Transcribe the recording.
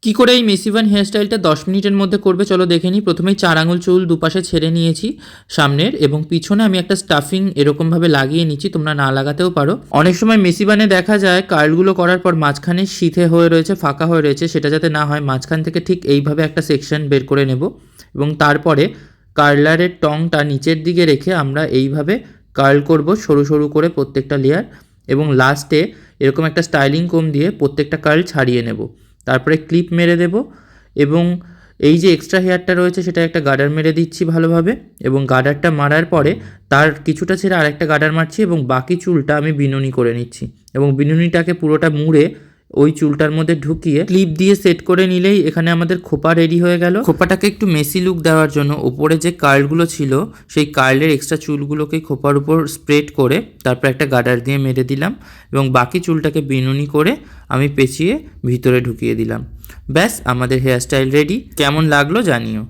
কি করে এই মেসি বান হেয়ারস্টাইলটা 10 মিনিটের মধ্যে করবে চলো দেখে নিই। প্রথমেই 4 আঙুল চুল দুপাশে ছেড়ে নিয়েছি সামনের, এবং পিছনে আমি একটা স্টাফিং এরকমভাবে লাগিয়ে নিচ্ছি, তোমরা না লাগাতেও পারো। অনেক সময় মেসি বানে দেখা যায় কার্লগুলো করার পর মাঝখানে সিধে হয়ে রয়েছে, ফাঁকা হয়ে রয়েছে, সেটা যাতে না হয় মাঝখান থেকে ঠিক এইভাবে একটা সেকশন বের করে নেব, এবং তারপরে কার্লারের টংটা নিচের দিকে রেখে আমরা এইভাবে কার্ল করব সরু সরু করে প্রত্যেকটা লেয়ার, এবং লাস্টে এরকম একটা স্টাইলিং কোম দিয়ে প্রত্যেকটা কার্ল ছাড়িয়ে নেব। তারপরে ক্লিপ মেরে দেব, এবং এই যে এক্সট্রা হেয়ারটা রয়েছে সেটা একটা গার্ডার মেরে দিচ্ছি ভালোভাবে, এবং গার্ডারটা মারার পরে তার কিছুটা ছেড়ে আরেকটা গার্ডার মারছি, এবং বাকি চুলটা আমি বিনুনি করে নিচ্ছি, এবং বিনুনিটাকে পুরোটা মুড়ে ওই চুলটার মধ্যে ঢুকিয়ে ক্লিপ দিয়ে সেট করে নিলেই এখানে আমাদের খোপা রেডি হয়ে গেল। খোপাটাকে একটু মেসি লুক দেওয়ার জন্য ওপরে যে কার্লগুলো ছিল সেই কার্লের এক্সট্রা চুলগুলোকে খোপার উপর স্প্রেড করে তারপর একটা গার্ডার দিয়ে মেরে দিলাম, এবং বাকি চুলটাকে বিনুনি করে আমি পেঁচিয়ে ভিতরে ঢুকিয়ে দিলাম। ব্যাস, আমাদের হেয়ারস্টাইল রেডি। কেমন লাগলো জানিও।